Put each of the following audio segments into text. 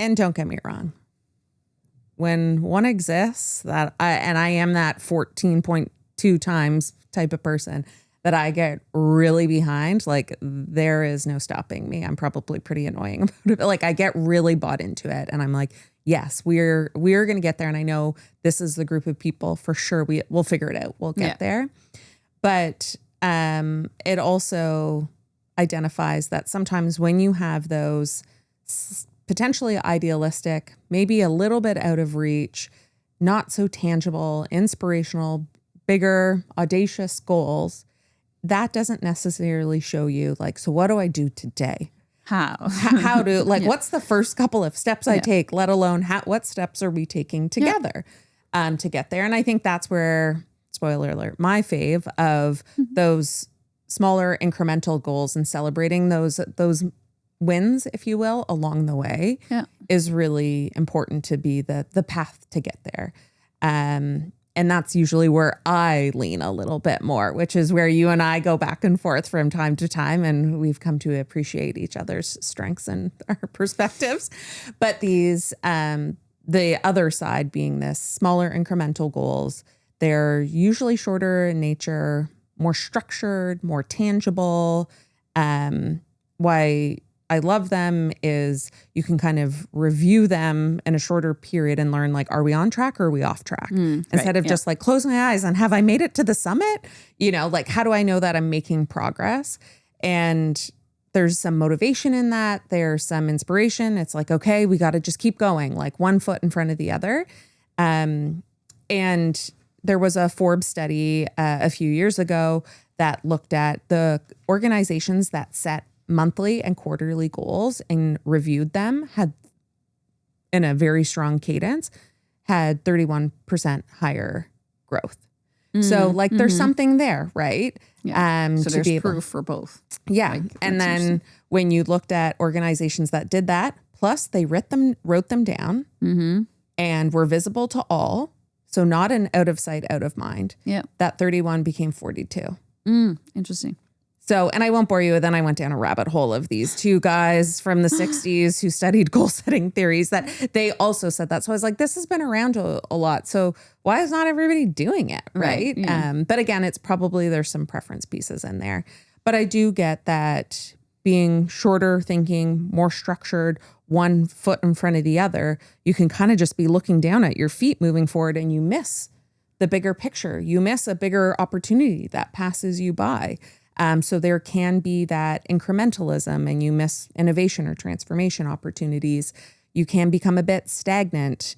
And don't get me wrong. When one exists, I am that 14.2 times type of person that I get really behind, like there is no stopping me. I'm probably pretty annoying about it, but like I get really bought into it, and I'm like, yes, we're going to get there. And I know this is the group of people for sure. We'll figure it out. We'll get there. But it also identifies that sometimes when you have those potentially idealistic, maybe a little bit out of reach, not so tangible, inspirational, bigger, audacious goals, that doesn't necessarily show you like, so what do I do today? How do, like, what's the first couple of steps I take, let alone what steps are we taking together to get there? And I think that's where, spoiler alert, my fave of those smaller incremental goals and celebrating those wins, if you will, along the way is really important to be the path to get there. And that's usually where I lean a little bit more, which is where you and I go back and forth from time to time. And we've come to appreciate each other's strengths and our perspectives. But these, the other side being this smaller incremental goals, they're usually shorter in nature, more structured, more tangible. Why I love them is you can kind of review them in a shorter period and learn, like, are we on track or are we off track? Instead of just like close my eyes and have I made it to the summit? You know, like, how do I know that I'm making progress? And there's some motivation in that. There's some inspiration. It's like, okay, we got to just keep going, like one foot in front of the other. And there was a Forbes study a few years ago that looked at the organizations that set monthly and quarterly goals and reviewed them, had in a very strong cadence, had 31% higher growth. So like there's something there, right? So there's proof for both. Yeah. Like, and then when you looked at organizations that did that, plus they wrote them down and were visible to all. So not an out of sight, out of mind. Yeah. That 31 became 42. Interesting. So, and I won't bore you. Then I went down a rabbit hole of these two guys from the 60s who studied goal setting theories that they also said that. So I was like, this has been around a lot. So why is not everybody doing it? Right. Yeah. But again, it's probably there's some preference pieces in there. But I do get that being shorter thinking, more structured, one foot in front of the other, you can kind of just be looking down at your feet moving forward and you miss the bigger picture. You miss a bigger opportunity that passes you by. So there can be that incrementalism and you miss innovation or transformation opportunities. You can become a bit stagnant.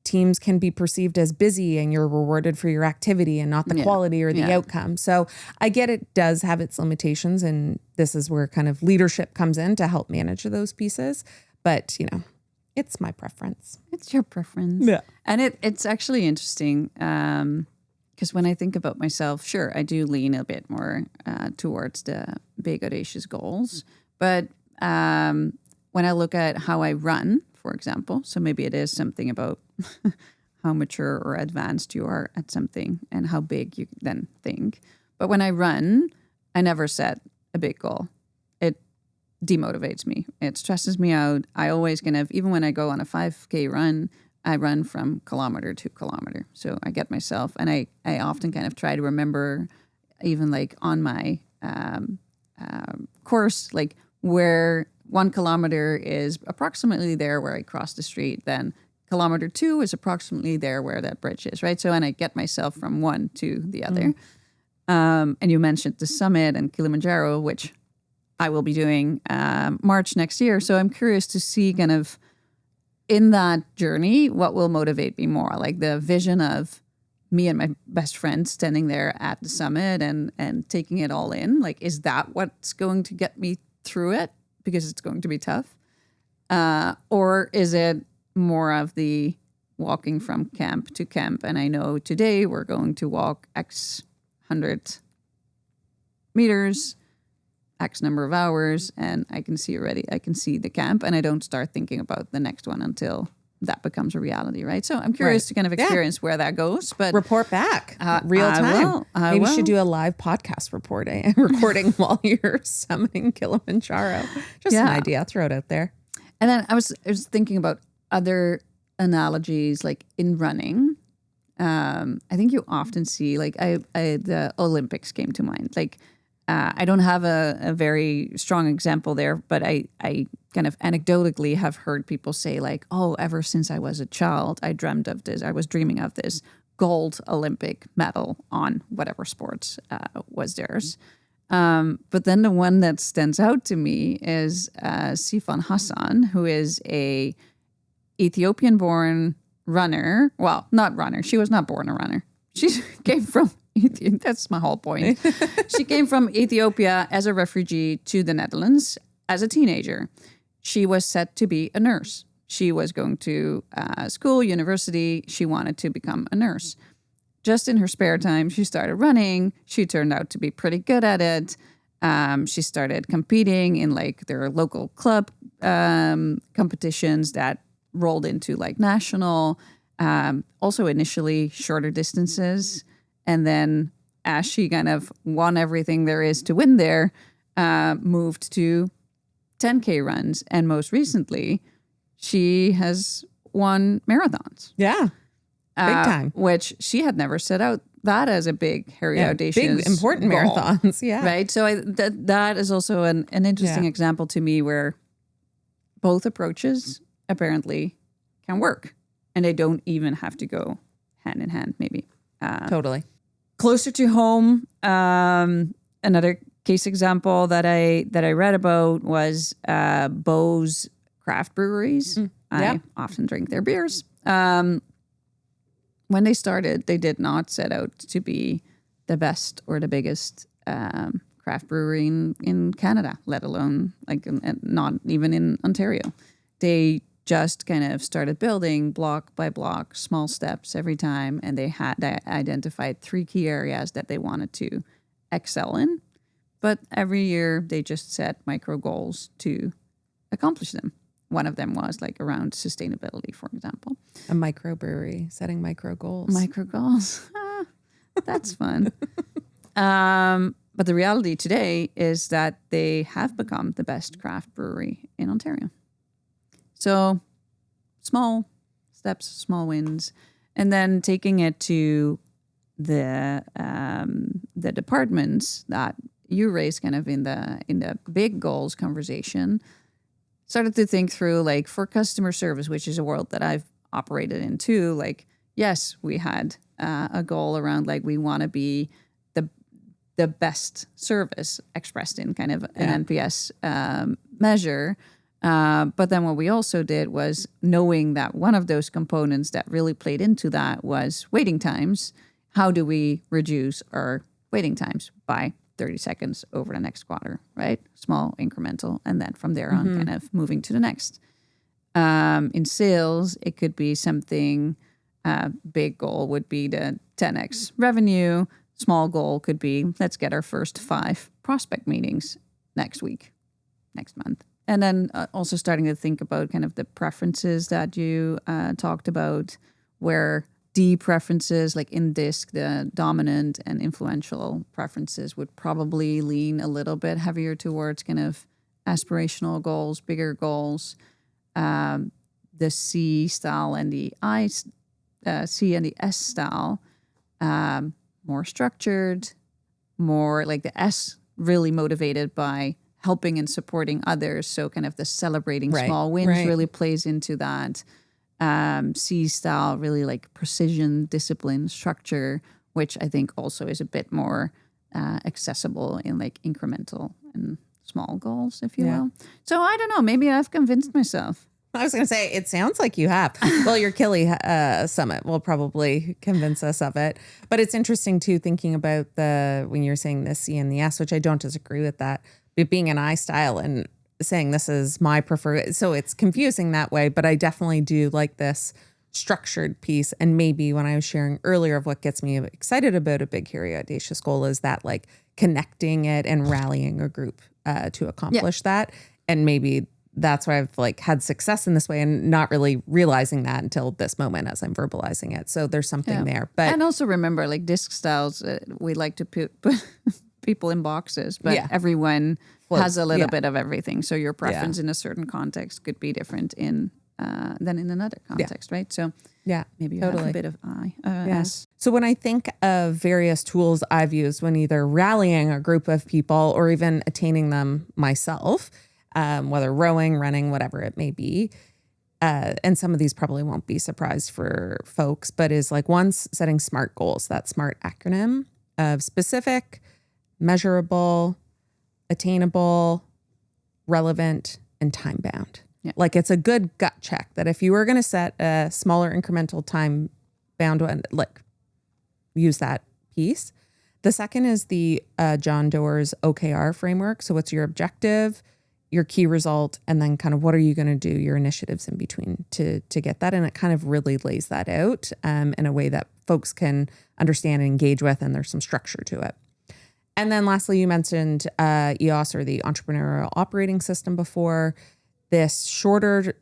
Teams can be perceived as busy and you're rewarded for your activity and not the quality or the outcome. So I get it does have its limitations, and this is where kind of leadership comes in to help manage those pieces. But, you know, it's my preference. It's your preference. Yeah. And it's actually interesting because when I think about myself, sure, I do lean a bit more towards the big, audacious goals. But when I look at how I run, for example, so maybe it is something about how mature or advanced you are at something and how big you then think. But when I run, I never set a big goal. It demotivates me. It stresses me out. I always kind of, even when I go on a 5K run, I run from kilometer to kilometer. So I get myself, and I often kind of try to remember, even like on my course, like where 1 kilometer is approximately there where I cross the street, then kilometer 2 is approximately there where that bridge is, right? So, and I get myself from one to the other. And you mentioned the summit and Kilimanjaro, which I will be doing March next year. So I'm curious to see kind of in that journey, what will motivate me more? Like the vision of me and my best friend standing there at the summit and taking it all in. Like, is that what's going to get me through it? Because it's going to be tough. Or is it more of the walking from camp to camp? And I know today we're going to walk X 100 meters, X number of hours, and I can see the camp, and I don't start thinking about the next one until that becomes a reality, right? So I'm curious to kind of experience where that goes. But report back real time. Maybe you should do a live podcast recording while you're summiting Kilimanjaro. Just an idea. Throw it out there. And then I was thinking about other analogies, like in running. I think you often see, like, the Olympics came to mind. Like, I don't have a very strong example there, but I kind of anecdotally have heard people say, like, oh, ever since I was a child, I dreamed of this. I was dreaming of this gold Olympic medal on whatever sports was theirs. But then the one that stands out to me is Sifan Hassan, who is a Ethiopian-born runner. Well, not runner. She was not born a runner. She came from Ethiopia. That's my whole point. She came from Ethiopia as a refugee to the Netherlands as a teenager. She was set to be a nurse. She was going to school, university. She wanted to become a nurse. Just in her spare time, she started running. She turned out to be pretty good at it. She started competing in like their local club competitions that rolled into like national, also initially shorter distances. And then as she kind of won everything there is to win there, moved to 10K runs. And most recently, she has won marathons. Yeah. Big time. Which she had never set out that as a big, hairy, audacious big, important goal, marathons. Yeah. Right. So that is also an interesting example to me where both approaches apparently can work and they don't even have to go hand in hand, maybe. Totally. Closer to home, another case example that I read about was Bo's craft breweries. I often drink their beers. When they started, they did not set out to be the best or the biggest craft brewery in Canada, let alone like not even in Ontario. They just kind of started building block by block, small steps every time, and they identified 3 key areas that they wanted to excel in. But every year, they just set micro goals to accomplish them. One of them was like around sustainability, for example. A microbrewery, setting micro goals. Micro goals. That's fun. But the reality today is that they have become the best craft brewery in Ontario. So small steps, small wins, and then taking it to the departments that you raised kind of in the big goals conversation. Started to think through, like, for customer service, which is a world that I've operated in too. Like, yes, we had a goal around like we want to be the best service expressed in kind of an NPS measure. But then what we also did was knowing that one of those components that really played into that was waiting times. How do we reduce our waiting times by 30 seconds over the next quarter, right? Small, incremental, and then from there on kind of moving to the next. In sales, it could be something, big goal would be the 10x revenue. Small goal could be, let's get our first 5 prospect meetings next week, next month. And then also starting to think about kind of the preferences that you talked about, where D preferences, like in DISC, the dominant and influential preferences would probably lean a little bit heavier towards kind of aspirational goals, bigger goals. The C style and the C and the S style, more structured, more like the S really motivated by helping and supporting others. So kind of the celebrating small wins really plays into that. C style, really like precision, discipline, structure, which I think also is a bit more accessible in like incremental and small goals, if you will. So I don't know, maybe I've convinced myself. I was going to say, it sounds like you have. Well, your Kili summit will probably convince us of it. But it's interesting, too, thinking about when you're saying the C and the S, which I don't disagree with that, but being an I style and saying this is my preferred. So it's confusing that way, but I definitely do like this structured piece. And maybe when I was sharing earlier of what gets me excited about a big, hairy, audacious goal is that like connecting it and rallying a group to accomplish that. And maybe that's why I've like had success in this way and not really realizing that until this moment as I'm verbalizing it. So there's something there. But and also remember, like disc styles, we like to put people in boxes, but everyone has a little Yeah. bit of everything. So your preference in a certain context could be different than in another context, right? So Yeah, maybe you totally. have a bit of Yeah. S. So when I think of various tools I've used when either rallying a group of people or even attaining them myself, whether rowing, running, whatever it may be, and some of these probably won't be surprised for folks, but is like one's setting SMART goals, that SMART acronym of specific, measurable, attainable, relevant, and time bound. Yeah. Like it's a good gut check that if you were going to set a smaller incremental time bound one, like use that piece. The second is the John Doerr's OKR framework. So what's your objective, your key result, and then kind of what are you going to do, your initiatives in between to get that. And it kind of really lays that out in a way that folks can understand and engage with, and there's some structure to it. And then lastly, you mentioned EOS, or the Entrepreneurial Operating System, before. This shorter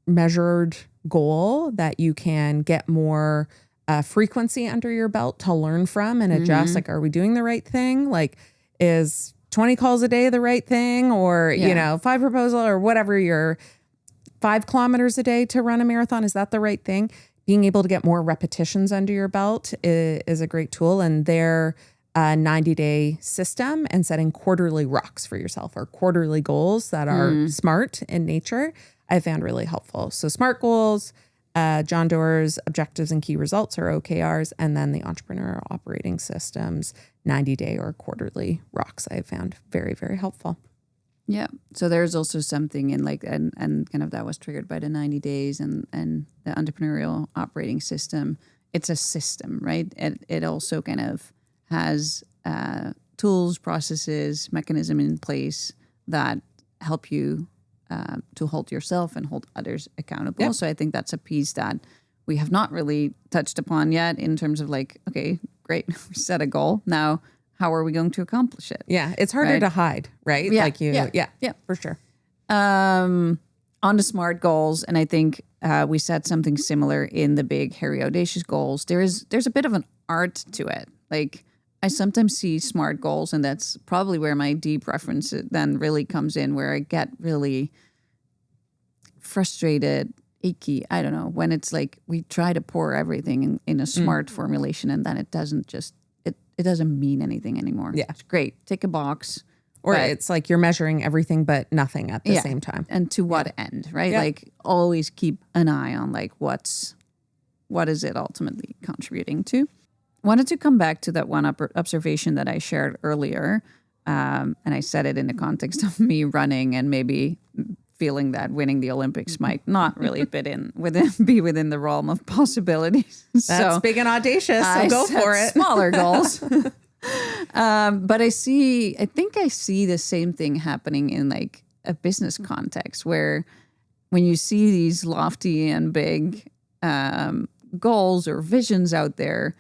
measured goal that you can get more frequency under your belt to learn from and adjust. Like, are we doing the right thing? Like, is 20 calls a day the right thing? Or, 5 proposal or whatever, your 5 kilometers a day to run a marathon, is that the right thing? Being able to get more repetitions under your belt is a great tool. And their 90-day system and setting quarterly rocks for yourself, or quarterly goals that are smart in nature, I found really helpful. So SMART goals, John Doerr's objectives and key results, or OKRs, and then the Entrepreneurial Operating System's 90-day or quarterly rocks I found very, very helpful. Yeah. So there's also something in like, and kind of that was triggered by the 90 days and the Entrepreneurial Operating System. It's a system, right? It also kind of has tools, processes, mechanism in place that help you to hold yourself and hold others accountable. Yep. So I think that's a piece that we have not really touched upon yet in terms of like, okay, great, we set a goal. Now, how are we going to accomplish it? Yeah, it's harder to hide, right? Yeah, like yeah, for sure. On the SMART goals, and I think we said something similar in the big, hairy, audacious goals. There's a bit of an art to it. Like, I sometimes see SMART goals, and that's probably where my deep reference then really comes in, where I get really frustrated, achy. I don't know, when it's like we try to pour everything in a SMART formulation, and then it doesn't mean anything anymore. Yeah. It's great. Tick a box. Or it's like you're measuring everything but nothing at the same time. And to what end, right? Yeah. Like, always keep an eye on like what is it ultimately contributing to. Wanted to come back to that one observation that I shared earlier. And I said it in the context of me running and maybe feeling that winning the Olympics might not really be within the realm of possibilities. That's big and audacious, so go for it. Smaller goals. But I think I see the same thing happening in like a business context, where when you see these lofty and big goals or visions out there,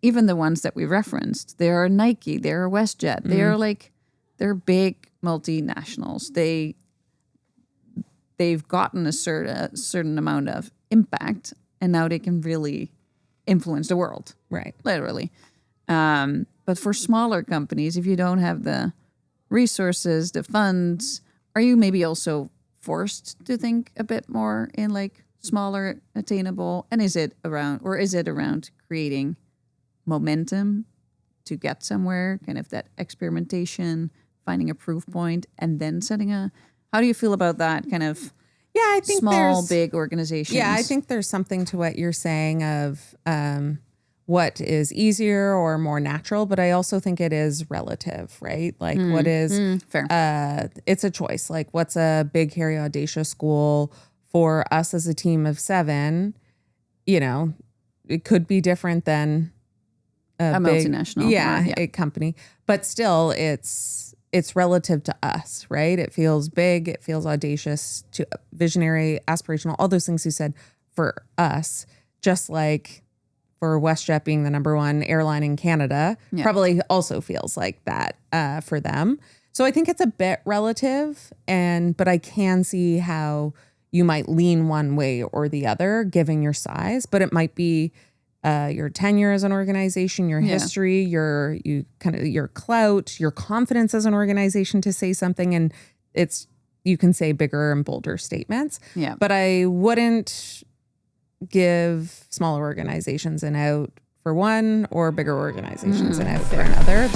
even the ones that we referenced, they're Nike, they're WestJet, they're big multinationals. They've gotten a certain amount of impact, and now they can really influence the world, Right. literally. But for smaller companies, if you don't have the resources, the funds, are you maybe also forced to think a bit more in like smaller, attainable? And is it around creating momentum to get somewhere, kind of that experimentation, finding a proof point, and then how do you feel about that kind of I think small, big organizations? Yeah, I think there's something to what you're saying of what is easier or more natural, but I also think it is relative, right? Like what is fair. It's a choice. Like what's a big, hairy, audacious goal for us as a team of 7? It could be different than a big, multinational, a company, but still it's relative to us, right? It feels big, it feels audacious, to visionary, aspirational, all those things you said for us, just like for WestJet being the number 1 airline in Canada, probably also feels like that for them. So I think it's a bit relative, but I can see how you might lean one way or the other given your size, but it might be your tenure as an organization, your history, your clout, your confidence as an organization to say something, and you can say bigger and bolder statements. Yeah. But I wouldn't give smaller organizations an out for one or bigger organizations an out for another.